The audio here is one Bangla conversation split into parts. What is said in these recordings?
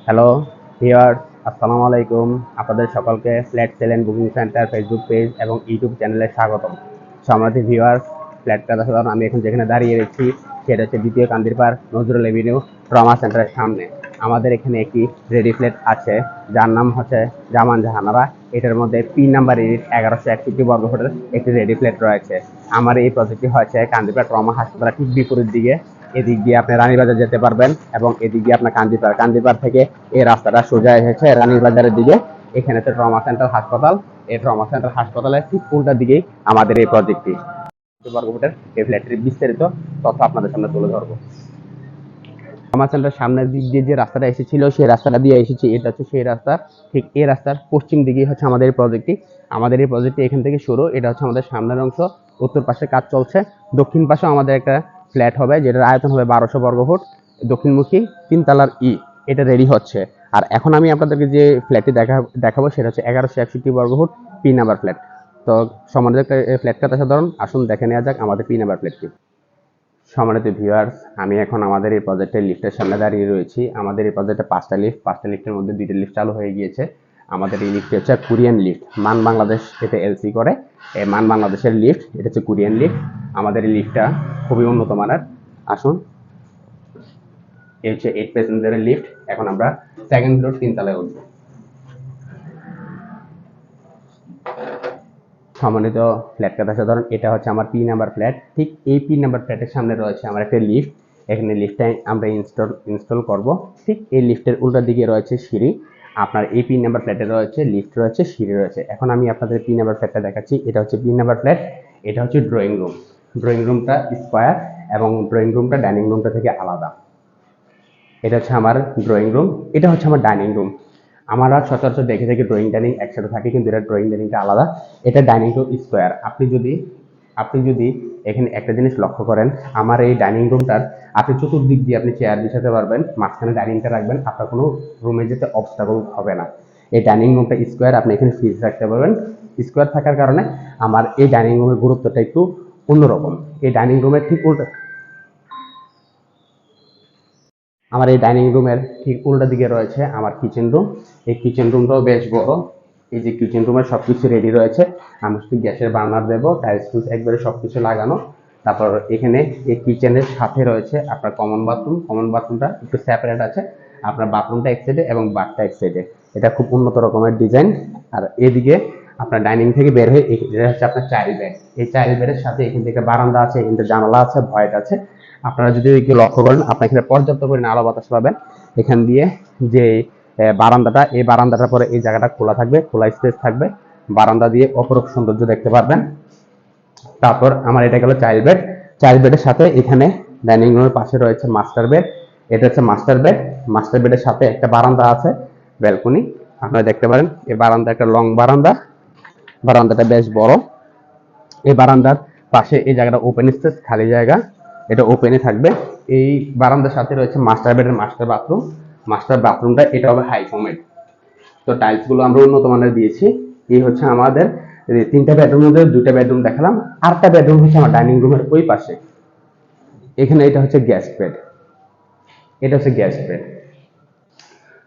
হ্যালো ভিউয়ার্স, আসসালামু আলাইকুম। আপনাদের সকলকে flat sale and booking centre Facebook page এবং ইউটিউব চ্যানেলে স্বাগতম। সম্মানিত ভিউয়ার্স, ফ্ল্যাট কথা সাধারণ আমি এখন যেখানে দাঁড়িয়ে রয়েছি সেটা হচ্ছে দ্বিতীয় কান্দিরপাড় নজরুল এভিনিউ ট্রমা সেন্টারের সামনে। আমাদের এখানে একটি রেডি ফ্ল্যাট আছে যার নাম হচ্ছে জামান জাহানারা। এটার মধ্যে পিন নাম্বার ইউনিট 1161 বর্গফুটের একটি রেডি ফ্ল্যাট রয়েছে। আমার এই প্রজেক্টটি হচ্ছে কান্দিরপাড় ট্রমা হাসপাতালের ঠিক বিপরীত দিকে। এদিক দিয়ে আপনি রানীবাজার যেতে পারবেন এবং এদিক দিয়ে আপনার কান্দিপাড় থেকে এই রাস্তাটা সোজা এসেছে রানীবাজারের দিকে। এখানে তো ট্রমা সেন্টার হাসপাতাল। এই ট্রমা সেন্টার হাসপাতালের ঠিক উল্টা দিকেই আমাদের এই প্রজেক্টটি। বর্গফুটের এই ফ্ল্যাটটির বিস্তারিত তথ্য আপনাদের সামনে তুলে ধরবো। ট্রমা সেন্টার সামনের দিক দিয়ে যে রাস্তাটা এসেছিল সেই রাস্তাটা দিয়ে এসেছি, এটা হচ্ছে সেই রাস্তা। ঠিক এই রাস্তার পশ্চিম দিকেই হচ্ছে আমাদের এই প্রজেক্টটি। আমাদের এই প্রজেক্টটি এখান থেকে শুরু। এটা হচ্ছে আমাদের সামনের অংশ। উত্তর পাশে কাজ চলছে। দক্ষিণ পাশে আমাদের একটা ফ্ল্যাট হবে যেটার আয়তন হবে 1200 বর্গফুট, দক্ষিণমুখী 3 তলার এটা রেডি হচ্ছে। আর এখন আমি আপনাদেরকে যে ফ্ল্যাটটি দেখাবো সেটা হচ্ছে 1161 বর্গফুট পি নাম্বার ফ্ল্যাট। তো সম্মানিত ফ্ল্যাট কথা সাধারণ আসুন দেখে নেওয়া যাক আমাদের পি নাম্বার ফ্ল্যাটটি। সম্মানিত ভিউয়ার্স, আমি এখন আমাদের এই প্রজেক্টের লিফটের সামনে দাঁড়িয়ে রয়েছি। আমাদের এই প্রজেক্টে 5টা লিফটের মধ্যে 2টা লিফট চালু হয়ে গিয়েছে। আমাদের এই লিফট হচ্ছে কোরিয়ান লিফট, মান বাংলাদেশ এতে এলসি করে। এই মান বাংলাদেশের লিফট, এটা হচ্ছে কোরিয়ান লিফট। আমাদের এই লিফটটা খুবই উন্নত মানের। আসুন, এই হচ্ছে 8 প্যাসেঞ্জারের লিফট। এখন আমরা সেকেন্ড ফ্লোর 3 তলায় উঠবো। সম্মানিত ফ্ল্যাট কথা সাধারণ, এটা হচ্ছে আমার পি নাম্বার ফ্ল্যাট। ঠিক এই পি নাম্বার ফ্ল্যাটের সামনে রয়েছে আমার একটা লিফট। এখানে লিফটটা আমরা ইনস্টল করব। ঠিক এই লিফটের উল্টা দিকে রয়েছে সিঁড়ি। আপনার এই পি নাম্বার ফ্ল্যাটে রয়েছে লিফট রয়েছে, সিঁড়ি রয়েছে। এখন আমি আপনাদের পি নাম্বার ফ্ল্যাটটা দেখাচ্ছি। এটা হচ্ছে পি নাম্বার ফ্ল্যাট। এটা হচ্ছে ড্রয়িং রুম। ড্রয়িং রুমটা স্কোয়ার এবং ড্রয়িং রুমটা ডাইনিং রুমটা থেকে আলাদা। এটা হচ্ছে আমার ড্রয়িং রুম। এটা হচ্ছে আমার ডাইনিং রুম। আমরা সচরাচর দেখে থাকি ড্রয়িং ডাইনিং একসাথে থাকে, কিন্তু এটা ড্রয়িং ডাইনিংটা আলাদা। এটা ডাইনিং রুম স্কোয়ার। আপনি যদি এখানে একটা জিনিস লক্ষ্য করেন, আমার এই ডাইনিং রুমটার আপনি চতুর্দিক দিয়ে আপনি চেয়ার বিছাতে পারবেন, মাঝখানে ডাইনিংটা রাখবেন, আপনার কোনো রুমে যেতে অবস্টাকল হবে না। এই ডাইনিং রুমটা স্কোয়ার, আপনি এখানে ফ্রিজ রাখতে পারবেন। স্কোয়ার থাকার কারণে আমার এই ডাইনিং রুমের গুরুত্বটা একটু অন্যরকম। এই ডাইনিং রুমের ঠিক উল্টা আমার এই ডাইনিং রুমের ঠিক উল্টা দিকে রয়েছে আমার কিচেন রুম। এই কিচেন রুমটাও বেশ বড়। এই যে কিচেন রুমের সবকিছু রেডি রয়েছে। আমি শুধু গ্যাসের বার্নার দেবো, টাইলস টুলস একবারে সবকিছু লাগানো। তারপর এখানে এই কিচেনের সাথে রয়েছে আপনার কমন বাথরুম। কমন বাথরুমটা একটু সেপারেট আছে। আপনার বাথরুমটা এক সাইডে এবং বাথটা এক সাইডে। এটা খুব উন্নত রকমের ডিজাইন। আর এদিকে আপনার ডাইনিং থেকে বের হয়ে এটা হচ্ছে আপনার চাইল্ড বেড। এই চাইল্ড বেডের সাথে এখান থেকে বারান্দা আছে, এখানে জানালা আছে, ভয়েট আছে। আপনারা যদি একটু লক্ষ্য করেন, আপনার এখানে পর্যাপ্ত পরিমাণে আলো বাতাস পাবেন। এখান দিয়ে যে বারান্দাটা, এই বারান্দাটার পরে এই জায়গাটা খোলা থাকবে, খোলা স্পেস থাকবে। বারান্দা দিয়ে অপরূপ সৌন্দর্য দেখতে পারবেন। তারপর আমার এটা গেল চাইল্ড বেড। চাইল্ড বেডের সাথে এখানে ডাইনিং রুমের পাশে রয়েছে মাস্টার বেড। এটা হচ্ছে মাস্টার বেড। মাস্টার বেডের সাথে একটা বারান্দা আছে, ব্যালকনি আপনারা দেখতে পারেন। এই বারান্দা একটা লং বারান্দা। বারান্দাটা বেশ বড়। এই বারান্দার পাশে এই জায়গাটা ওপেন স্পেস, খালি জায়গা, এটা ওপেনে থাকবে। এই বারান্দার সাথে রয়েছে মাস্টার বেডের মাস্টার বাথরুম। মাস্টার বাথরুমটা এটা হবে হাই ফর্মেট। তো টাইলস গুলো আমরা উন্নত মানের দিয়েছি। এই হচ্ছে আমাদের 3টা বেডরুমের মধ্যে 2টা বেডরুম দেখালাম। আরেকটা বেডরুম হচ্ছে আমার ডাইনিং রুমের ওই পাশে। এখানে এটা হচ্ছে গ্যাস বেড। এটা হচ্ছে গ্যাস বেড।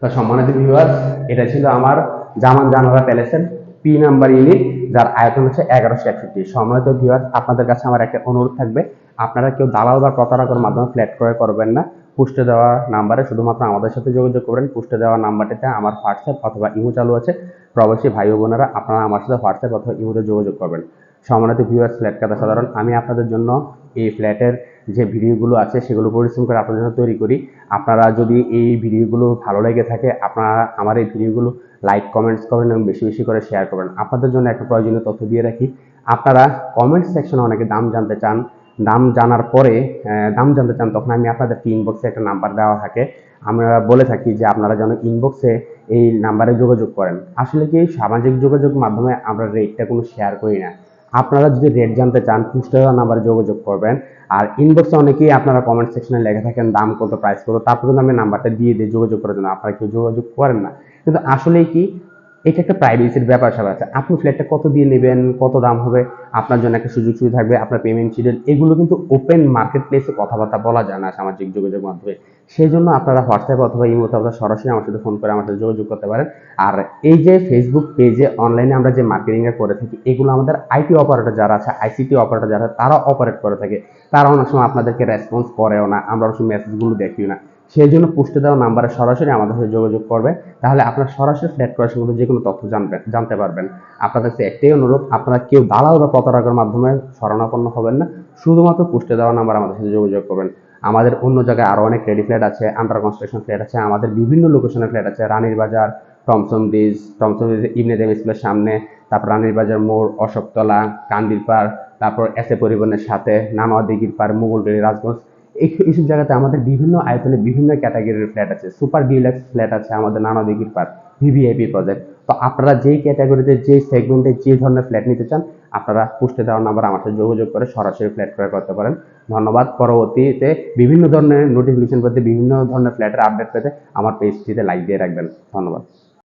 তো সম্মানিত ভিউয়ার্স, এটা ছিল আমার জামান জানালা প্যালেসের পি নাম্বার ইউনিট, যার আয়তন হচ্ছে 1161। সম্মানিত ভিউয়ার্স, আপনাদের কাছে আমার একটা অনুরোধ থাকবে, আপনারা কেউ দালাল বা প্রতারকের মাধ্যমে ফ্ল্যাট ক্রয় করবেন না। পোস্টে দেওয়া নাম্বারে শুধুমাত্র আমাদের সাথে যোগাযোগ করবেন। পোস্টে দেওয়া নাম্বারটিতে আমার হোয়াটসঅ্যাপ অথবা ইমো চালু আছে। প্রবাসী ভাই বোনেরা আপনারা আমার সাথে হোয়াটসঅ্যাপ অথবা ইমোতে যোগাযোগ করবেন। সম্মানিত ভিউয়ার্স, ফ্ল্যাট কথা সাধারণ আমি আপনাদের জন্য এই ফ্ল্যাটের যে ভিডিওগুলো আছে সেগুলো পরিশ্রম করে আপনাদের জন্য তৈরি করি। আপনারা যদি এই ভিডিওগুলো ভালো লেগে থাকে, আপনারা আমার এই ভিডিওগুলো লাইক কমেন্টস করবেন এবং বেশি বেশি করে শেয়ার করবেন। আপনাদের জন্য একটা প্রয়োজনীয় তথ্য দিয়ে রাখি, আপনারা কমেন্ট সেকশনে অনেকে দাম জানতে চান। দাম জানার পরে দাম জানতে চান, তখন আমি আপনাদের ইনবক্সে একটা নাম্বার দেওয়া থাকে। আমরা বলে থাকি যে আপনারা যেন ইনবক্সে এই নাম্বারে যোগাযোগ করেন। আসলে কি সামাজিক যোগাযোগ মাধ্যমে আমরা রেটটা কোনো শেয়ার করি না। আপনারা যদি রেট জানতে চান, পোস্টে দেওয়া নাম্বারে যোগাযোগ করবেন। আর ইনবক্সে অনেকেই আপনারা কমেন্ট সেকশনে লেখা থাকেন দাম কত, প্রাইস কত, তারপর কিন্তু আমি নাম্বারটা দিয়ে দিই যোগাযোগ করার জন্য। আপনারা কেউ যোগাযোগ করেন না, কিন্তু আসলে কি এটা একটা প্রাইভেসির ব্যাপার স্যাপার আছে। আপনি ফ্ল্যাটটা কত দিয়ে নেবেন, কত দাম হবে, আপনার জন্য একটা সুযোগ সুবিধা থাকবে, আপনার পেমেন্ট শিডিউল, এগুলো কিন্তু ওপেন মার্কেট প্লেসে কথাবার্তা বলা যায় না সামাজিক যোগাযোগ মাধ্যমে। সেই জন্য আপনারা হোয়াটসঅ্যাপ অথবা ইমোতে অথবা সরাসরি আমার সাথে ফোন করে আমার সাথে যোগাযোগ করতে পারেন। আর এই যে ফেসবুক পেজে অনলাইনে আমরা যে মার্কেটিং করে থাকি, এগুলো আমাদের আইটি অপারেটর যারা আছে, আইসিটি অপারেটর যারা, তারা অপারেট করে থাকে। তারা অনেক সময় আপনাদেরকে রেসপন্স করেও না, আমরা অনেক সময় মেসেজগুলো দেখিও না। সেই জন্য পোস্টে দেওয়া নাম্বারে সরাসরি আমাদের সাথে যোগাযোগ করবে, তাহলে আপনারা সরাসরি ফ্ল্যাট ক্রয়ের সম্বন্ধে যে কোনো তথ্য জানতে পারবেন। আপনাদের কাছে একটাই অনুরোধ, আপনারা কেউ দালাল বা প্রতারকের মাধ্যমে শরণাপন্ন হবেন না, শুধুমাত্র পোস্টে দেওয়া নাম্বার আমাদের সাথে যোগাযোগ করবেন। আমাদের অন্য জায়গায় আরো অনেক রেডি ফ্ল্যাট আছে, আন্ডার কনস্ট্রাকশন ফ্ল্যাট আছে, আমাদের বিভিন্ন লোকেশনের ফ্ল্যাট আছে, রানীর বাজার, টমসন ব্রিজ ইবনে দেম স্কুলের সামনে, তারপর রানীর বাজার মোড়, অশোকতলা, কান্দির পাড়, তারপর এসএ পরিবহনের সাথে, নানোয়া দিঘির পাড়, মুগলটুলি, রাজগঞ্জ। এইসব জায়গাতে আমাদের বিভিন্ন আয়তনে বিভিন্ন ক্যাটাগরির ফ্ল্যাট আছে। সুপার ডিলাক্স ফ্ল্যাট আছে আমাদের নানোয়া দিঘির পাড়, ভিভিআইপি প্রজেক্ট। তো আপনারা যেই ক্যাটাগরিতে, যেই সেগমেন্টে, যে ধরনের ফ্ল্যাট নিতে চান, আপনারা পোস্টে দেওয়ার নাম্বার আমার সাথে যোগাযোগ করে সরাসরি ফ্ল্যাট ক্রয় করতে পারেন। ধন্যবাদ। পরবর্তীতে বিভিন্ন ধরনের নোটিফিকেশন পেতে, বিভিন্ন ধরনের ফ্ল্যাটের আপডেট পেতে আমার পেজটিতে লাইক দিয়ে রাখবেন। ধন্যবাদ।